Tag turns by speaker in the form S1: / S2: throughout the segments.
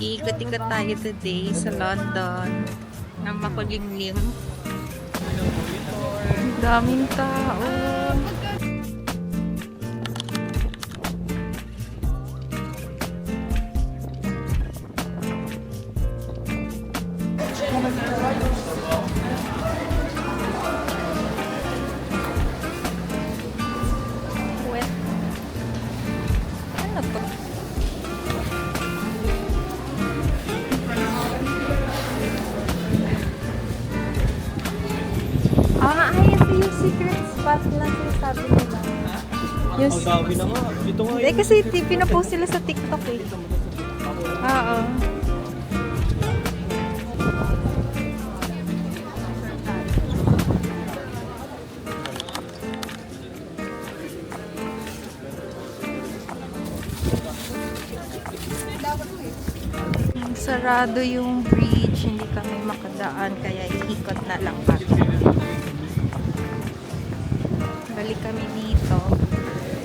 S1: Ikot-ikot tayo today sa London na makulimlim. Daming tao. Wet. Ano to? Ayun yung secret spot na sinasabi nila. Yung
S2: Dami na nga. Ito nga.
S1: Hindi, kasi pinapost sila sa TikTok eh. Oo. Sarado yung bridge, hindi kami makadaan, kaya iikot na lang kami. Balik kami dito.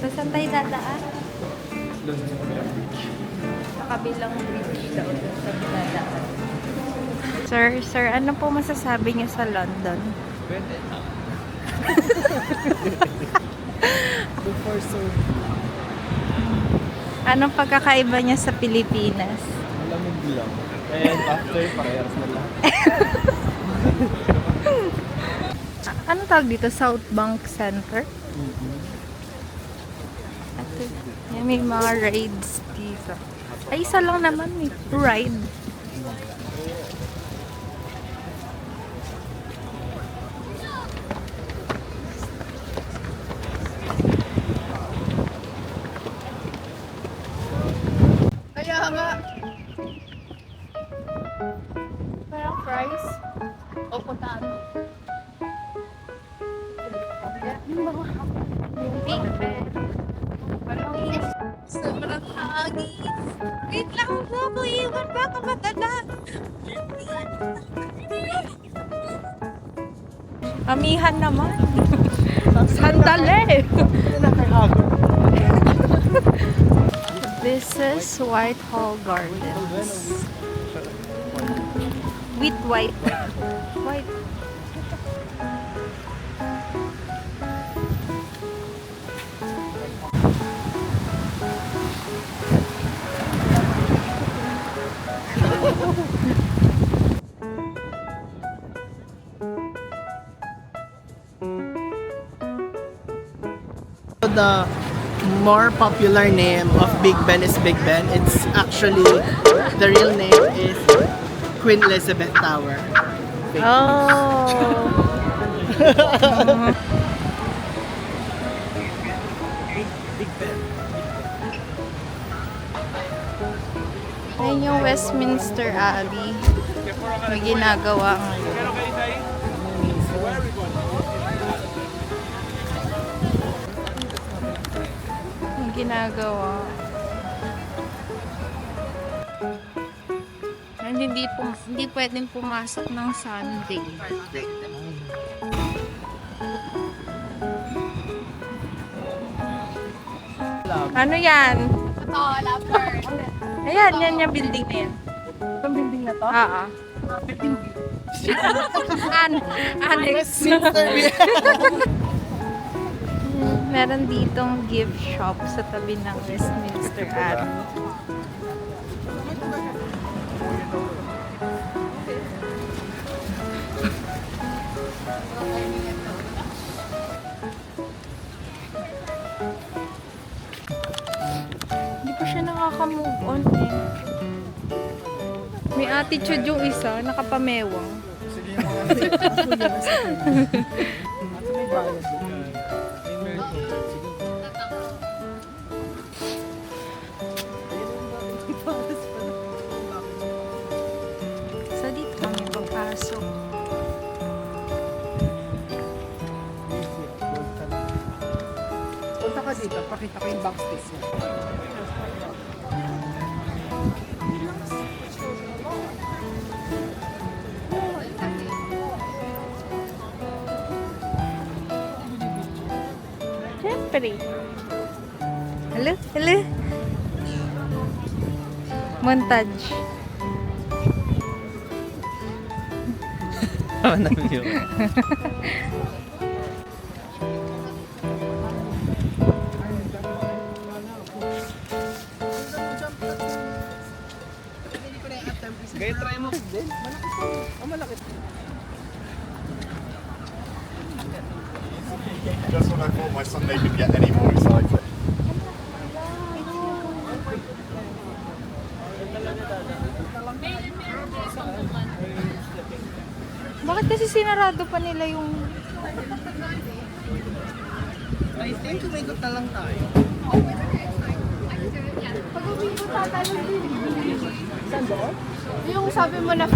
S1: So, saan tayo dadaan? Sa kabilang bridge daw doon sa dadaan. Sir, ano po masasabi niyo sa London?
S2: Before so,
S1: Anong pagkakaiba niya sa Pilipinas?
S2: lamig lang. And after, parehas na lang.
S1: Ano tawag dito? South Bank Center? Ito, yan, may mga rides dito. Ay, isa lang naman eh. Ride.
S3: Kaya nga. Parang fries. O potato. Yung mga yung Big Ben. Parang sobrang hangin. Wait lang po, iwan ba ako madala?
S1: Amihan naman. Sandali! This is Whitehall Gardens. With white. White.
S4: The more popular name of Big Ben is Big Ben. It's actually, the real name is Queen Elizabeth Tower.
S1: Oh.
S4: Big Ben.
S1: Ayun yung Westminster Abbey. May ginagawa ngayon. May ginagawa. And hindi pwedeng pumasok ng Sunday. Ano yan?
S3: Ito, lapper.
S1: Ayan, yan yung building na yan.
S4: Itong building na to?
S1: Oo. Annex. Meron ditong gift shop sa tabi ng Westminster Abbey. Hindi pa siya nakaka-move on eh. May attitude yung isa, nakapamewang.
S4: Sige yung mga may bayad.
S1: So dito kami papasok.
S4: Punta ka dito, pakita ko yung backstage niya.
S1: Siyempre. Hello? Hello? Montage.
S2: naman ang view.
S4: Gaya try mo din. Malaki po. Oh, malaki.
S5: Just when I thought my Sunday could get any more exciting.
S1: Bakit kasi sinarado pa nila yung...
S4: I think umikot na lang tayo.
S1: Yung sabi mo na...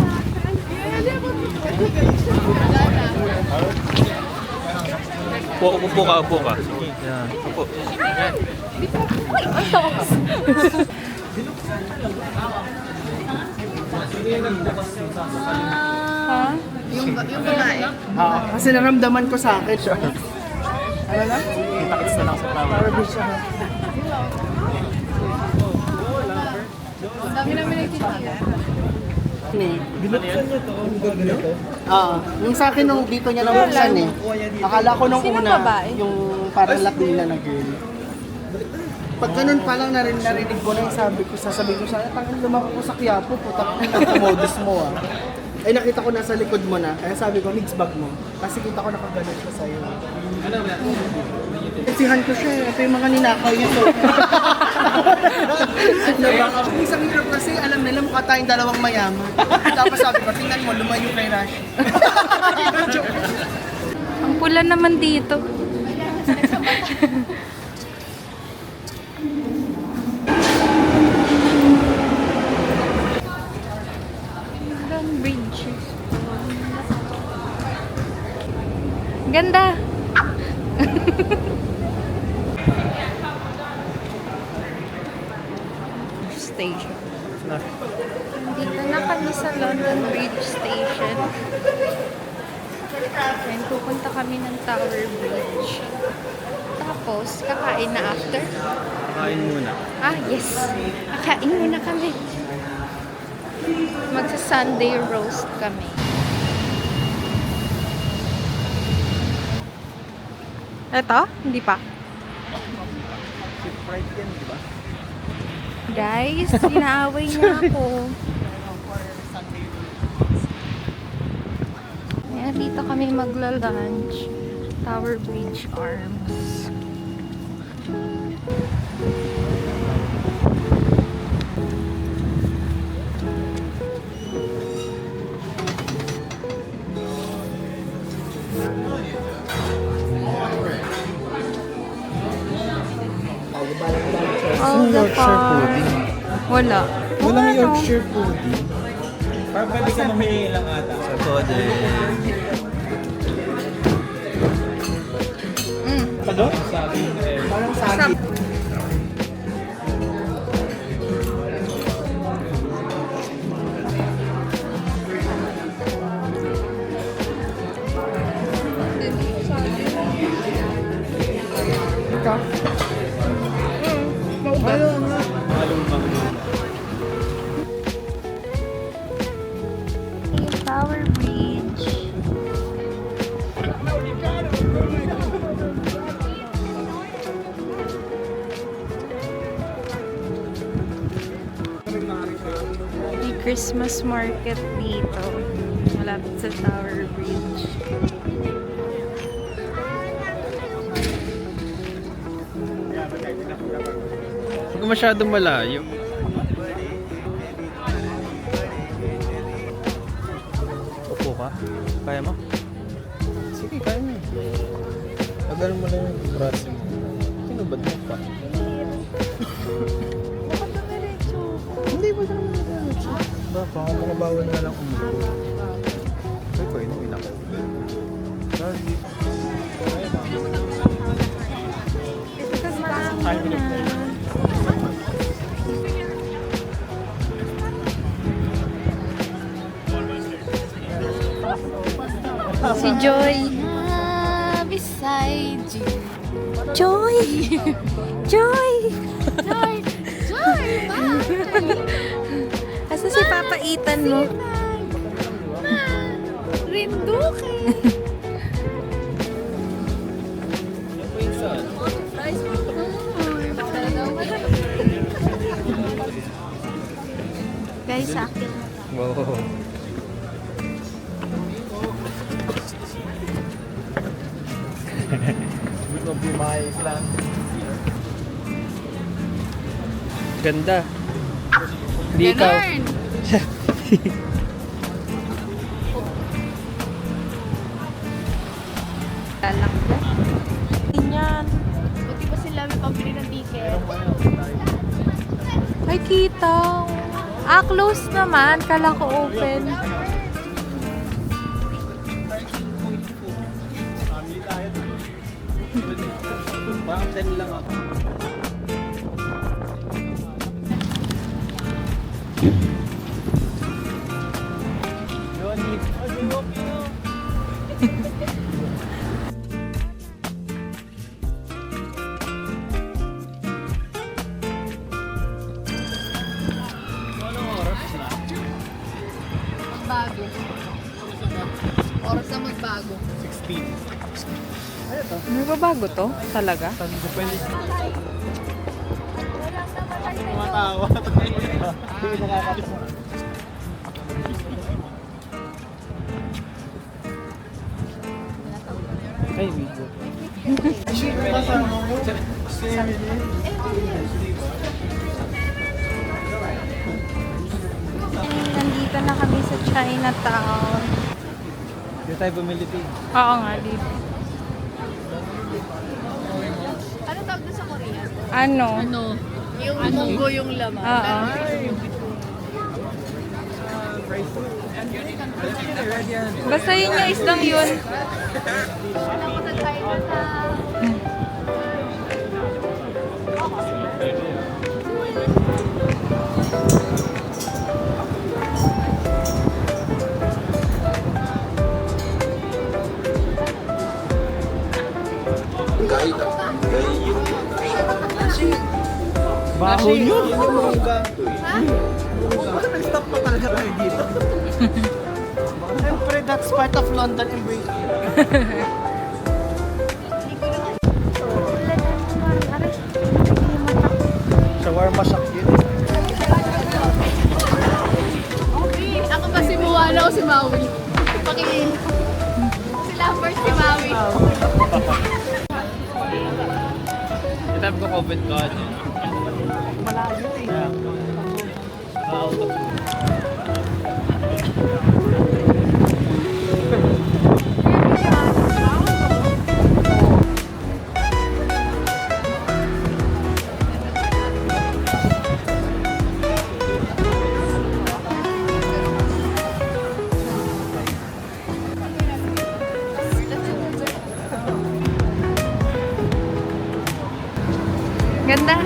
S2: Upo ka. Yan, upo.
S1: Ang takas. Ha?
S4: Yung babae? Kasi naramdaman ko sa akin. Ano na?
S2: Kita-kits na lang sa flower.
S4: Para di siya.
S3: Dami namin nagkita.
S4: Binuksan niya to. Yung sa akin nung dito niya nabuksan eh. Akala ko nung
S1: Sino
S4: una,
S1: babae?
S4: yung parang Latina na girl. Pag ganun pa lang narinig ko na yung sasabihin ko sana, tangan lumako ko sa Quiapo, putak ko ng tumodus mo ah. Ay nakita ko nasa likod mo na, kaya sabi ko, mix bag mo. Kasi kita ko nakagalit siya sa'yo. Sihan ko siya eh, ito yung mga ninakaw niya to. Isang hirap kasi, alam nila mukha tayong dalawang mayaman. Tapos sabi ko, tingnan mo, lumayo kay Rash.
S1: Ang pula naman dito. Hanggang bridges. Ganda. Station. Dito na kami sa London Bridge Station. And pupunta kami ng Tower Bridge. Tapos, kakain na after.
S2: Kain muna.
S1: Ah, yes. Kakain muna kami. Magsa-Sunday roast kami. Eto? Hindi pa.
S2: Fried yan, di ba?
S1: Guys, inaaway niya ako. Ayan, dito kami magla-lunch. Tower Bridge Arms. All the far. Wala.
S2: Walang
S1: Ano?
S2: Yorkshire pudding. Parang pwede ka mamili lang ata. Sa tode. Ano? Sabi eh.
S4: Parang sagi. Ikaw? Ayaw nga.
S2: Malumang muna.
S1: Tower Bridge. May Christmas market dito. Malapit sa Tower Bridge.
S2: Huwag ka masyadong malayo. Upo ka? Kaya mo? Sige, kaya mo. Tagalan mo lang yung braso mo. Tinubad mo pa. Hindi ba ka naman nag-alas? Baka kung makabawal na lang umupo. Ay, ko, inumin ako. Sorry.
S1: Si Joy. Beside you. Joy! Joy!
S3: Joy! Joy!
S1: Asa si Papa Ethan mo?
S3: Rindo! Duke! Guys, sa akin.
S2: Wow. This will be my plan. Ganda. Di ikaw.
S1: Lalak ko. Ganyan.
S3: Buti pa sila may pambili ng ticket.
S1: Ay, kita. Ah, close naman. Kala ko open.
S2: Parang 10 lang ako.
S3: Magbago. Oras na magbago.
S2: 16.
S1: May babago to? Talaga?
S2: Depende. Tumatawa. Hindi nakakatawa. Ay, video.
S1: Nandito na kami sa Chinatown.
S2: Dito tayo bumili ito.
S1: Oo nga, dito.
S3: Ano tawag doon sa Korea?
S1: Ano?
S3: Yung munggo yung laman.
S1: Oo. Basta yun yung isdang yun.
S3: Ako nag-try na sa...
S2: Baho nyo?
S4: Yung mungga. Bakit nag-stop pa talaga tayo dito? Siyempre, that's part of London embrace. Shawarma shack yun.
S3: Ako ba si Moana o si Maui? Pakiin. Si Lambert, si Maui.
S2: Itab ko COVID ko.
S4: Malayo eh.
S1: Ganda